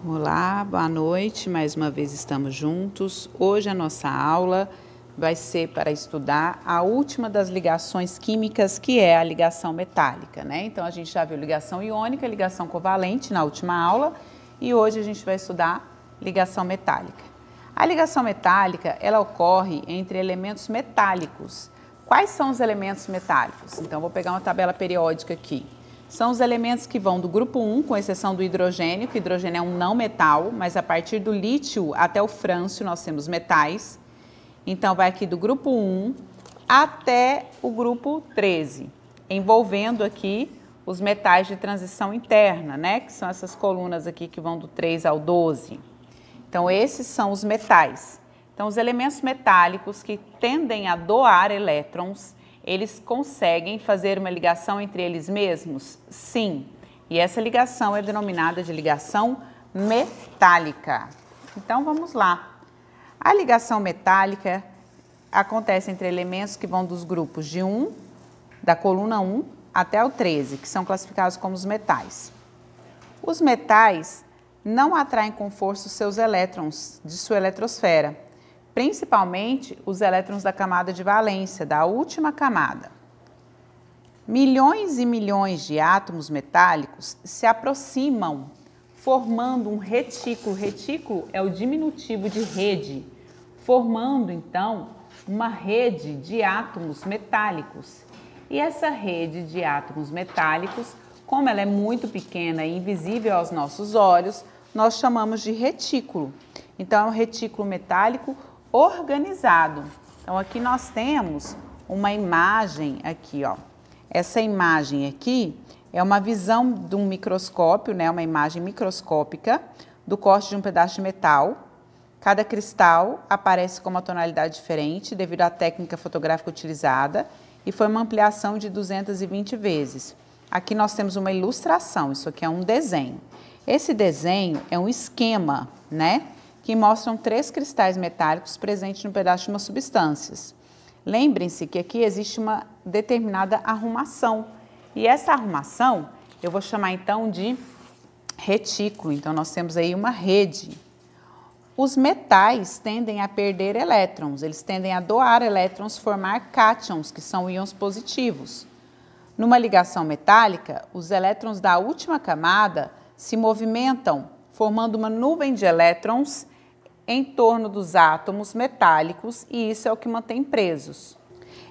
Olá, boa noite, mais uma vez estamos juntos. Hoje a nossa aula vai ser para estudar a última das ligações químicas, que é a ligação metálica, né? Então a gente já viu ligação iônica, ligação covalente na última aula e hoje a gente vai estudar ligação metálica. A ligação metálica, ela ocorre entre elementos metálicos. Quais são os elementos metálicos? Então vou pegar uma tabela periódica aqui. São os elementos que vão do grupo 1, com exceção do hidrogênio, que o hidrogênio é um não metal, mas a partir do lítio até o frâncio nós temos metais. Então vai aqui do grupo 1 até o grupo 13, envolvendo aqui os metais de transição interna, né? Que são essas colunas aqui que vão do 3 ao 12. Então esses são os metais. Então os elementos metálicos que tendem a doar elétrons, eles conseguem fazer uma ligação entre eles mesmos? Sim. E essa ligação é denominada de ligação metálica. Então, vamos lá. A ligação metálica acontece entre elementos que vão dos grupos de 1, da coluna 1, até o 13, que são classificados como os metais. Os metais não atraem com força os seus elétrons de sua eletrosfera, principalmente os elétrons da camada de valência, da última camada. Milhões e milhões de átomos metálicos se aproximam, formando um retículo. Retículo é o diminutivo de rede, formando, então, uma rede de átomos metálicos. E essa rede de átomos metálicos, como ela é muito pequena e invisível aos nossos olhos, nós chamamos de retículo. Então, é um retículo metálico organizado. Então aqui nós temos uma imagem aqui, ó. Essa imagem aqui é uma visão de um microscópio, né? Uma imagem microscópica do corte de um pedaço de metal. Cada cristal aparece com uma tonalidade diferente devido à técnica fotográfica utilizada e foi uma ampliação de 220 vezes. Aqui nós temos uma ilustração, isso aqui é um desenho. Esse desenho é um esquema, né? Que mostram 3 cristais metálicos presentes no pedaço de uma substância. Lembrem-se que aqui existe uma determinada arrumação. E essa arrumação eu vou chamar então de retículo. Então nós temos aí uma rede. Os metais tendem a perder elétrons, eles tendem a doar elétrons, formar cátions, que são íons positivos. Numa ligação metálica, os elétrons da última camada se movimentam, formando uma nuvem de elétrons em torno dos átomos metálicos e isso é o que mantém presos.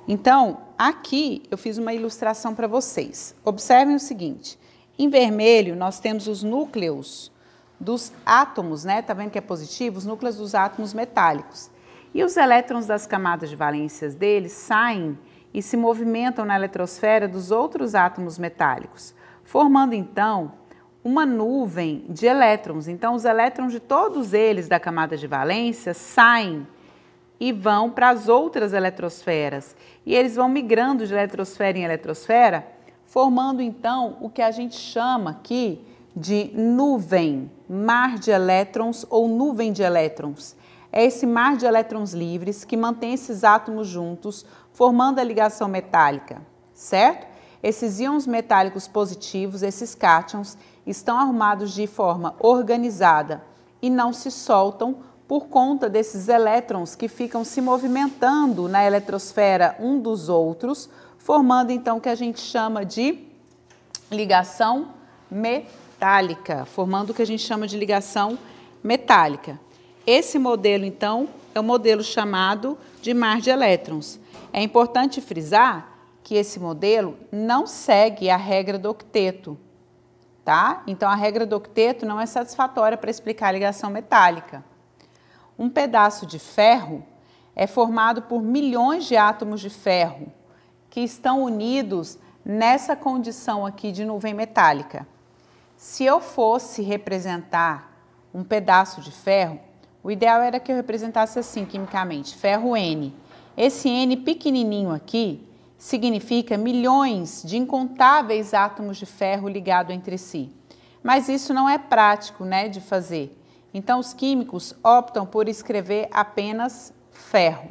Então, aqui eu fiz uma ilustração para vocês. Observem o seguinte, em vermelho nós temos os núcleos dos átomos, né? Tá vendo que é positivo? Os núcleos dos átomos metálicos. E os elétrons das camadas de valências deles saem e se movimentam na eletrosfera dos outros átomos metálicos, formando então uma nuvem de elétrons. Então, os elétrons de todos eles da camada de valência saem e vão para as outras eletrosferas. E eles vão migrando de eletrosfera em eletrosfera, formando então o que a gente chama aqui de nuvem, mar de elétrons ou nuvem de elétrons. É esse mar de elétrons livres que mantém esses átomos juntos, formando a ligação metálica, certo? Esses íons metálicos positivos, esses cátions, estão arrumados de forma organizada e não se soltam por conta desses elétrons que ficam se movimentando na eletrosfera um dos outros, formando então o que a gente chama de ligação metálica, formando o que a gente chama de ligação metálica. Esse modelo então é o modelo chamado de mar de elétrons. É importante frisar que esse modelo não segue a regra do octeto, tá? Então, a regra do octeto não é satisfatória para explicar a ligação metálica. Um pedaço de ferro é formado por milhões de átomos de ferro que estão unidos nessa condição aqui de nuvem metálica. Se eu fosse representar um pedaço de ferro, o ideal era que eu representasse assim, quimicamente, ferro N. Esse N pequenininho aqui significa milhões de incontáveis átomos de ferro ligados entre si. Mas isso não é prático, né, de fazer. Então, os químicos optam por escrever apenas ferro.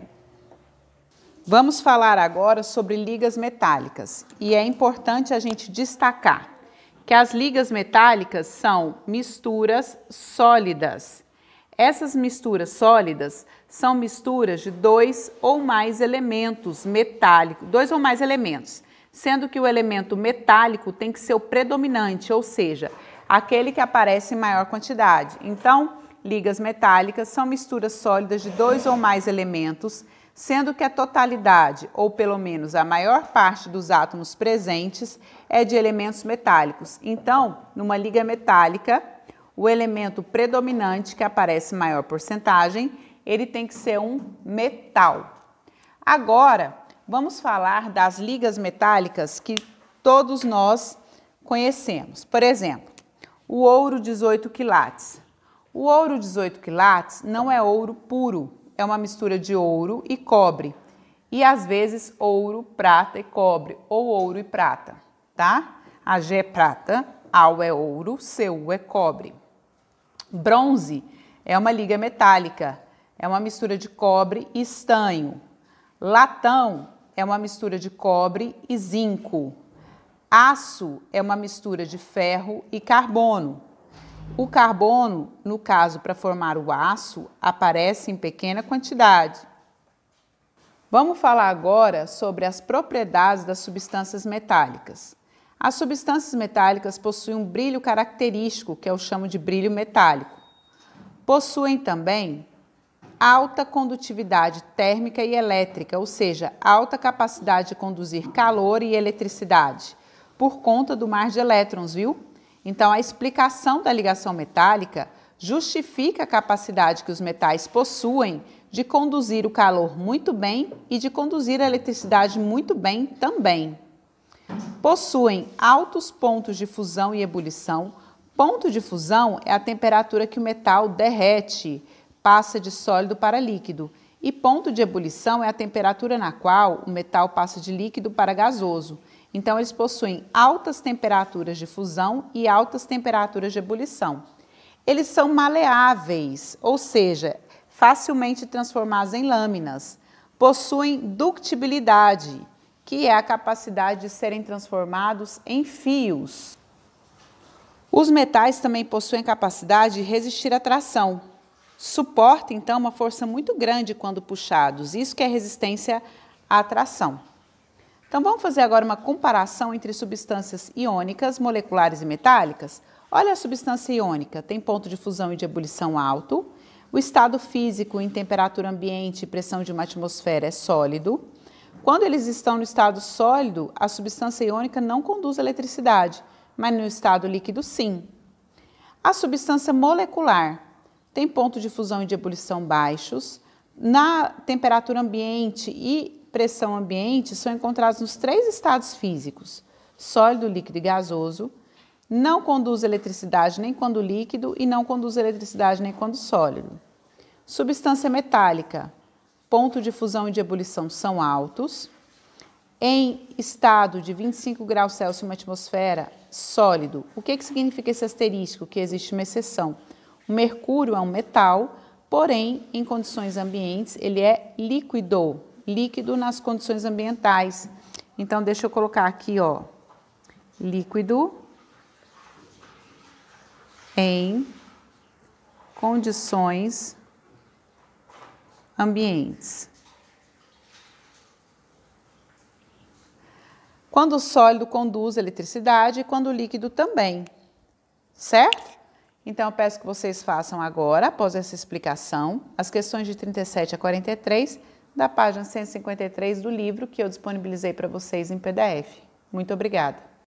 Vamos falar agora sobre ligas metálicas. E é importante a gente destacar que as ligas metálicas são misturas sólidas. Essas misturas sólidas são misturas de dois ou mais elementos metálicos, sendo que o elemento metálico tem que ser o predominante, ou seja, aquele que aparece em maior quantidade. Então, ligas metálicas são misturas sólidas de dois ou mais elementos, sendo que a totalidade, ou pelo menos a maior parte dos átomos presentes, é de elementos metálicos. Então, numa liga metálica, o elemento predominante, que aparece em maior porcentagem, ele tem que ser um metal. Agora, vamos falar das ligas metálicas que todos nós conhecemos. Por exemplo, o ouro 18 quilates. O ouro 18 quilates não é ouro puro, é uma mistura de ouro e cobre. E às vezes ouro, prata e cobre, ou ouro e prata, tá? Ag é prata, Al é ouro, Cu é cobre. Bronze é uma liga metálica, é uma mistura de cobre e estanho. Latão é uma mistura de cobre e zinco. Aço é uma mistura de ferro e carbono. O carbono, no caso para formar o aço, aparece em pequena quantidade. Vamos falar agora sobre as propriedades das substâncias metálicas. As substâncias metálicas possuem um brilho característico, que eu chamo de brilho metálico. Possuem também alta condutividade térmica e elétrica, ou seja, alta capacidade de conduzir calor e eletricidade, por conta do mar de elétrons, viu? Então, a explicação da ligação metálica justifica a capacidade que os metais possuem de conduzir o calor muito bem e de conduzir a eletricidade muito bem também. Possuem altos pontos de fusão e ebulição. Ponto de fusão é a temperatura que o metal derrete, passa de sólido para líquido. E ponto de ebulição é a temperatura na qual o metal passa de líquido para gasoso. Então, eles possuem altas temperaturas de fusão e altas temperaturas de ebulição. Eles são maleáveis, ou seja, facilmente transformados em lâminas. Possuem ductibilidade, que é a capacidade de serem transformados em fios. Os metais também possuem capacidade de resistir à tração. Suportam, então, uma força muito grande quando puxados. Isso que é resistência à tração. Então, vamos fazer agora uma comparação entre substâncias iônicas, moleculares e metálicas. Olha a substância iônica, tem ponto de fusão e de ebulição alto. O estado físico em temperatura ambiente e pressão de uma atmosfera é sólido. Quando eles estão no estado sólido, a substância iônica não conduz eletricidade, mas no estado líquido, sim. A substância molecular tem ponto de fusão e de ebulição baixos. Na temperatura ambiente e pressão ambiente são encontrados nos 3 estados físicos, sólido, líquido e gasoso. Não conduz eletricidade nem quando líquido e não conduz eletricidade nem quando sólido. Substância metálica. Ponto de fusão e de ebulição são altos. Em estado de 25 graus Celsius em uma atmosfera, sólido. O que significa esse asterisco? Que existe uma exceção. O mercúrio é um metal, porém, em condições ambientes, ele é líquido nas condições ambientais. Então, deixa eu colocar aqui, ó, líquido em condições ambientes. Quando o sólido conduz eletricidade e quando o líquido também, certo? Então, eu peço que vocês façam agora, após essa explicação, as questões de 37 a 43 da página 153 do livro que eu disponibilizei para vocês em PDF. Muito obrigada.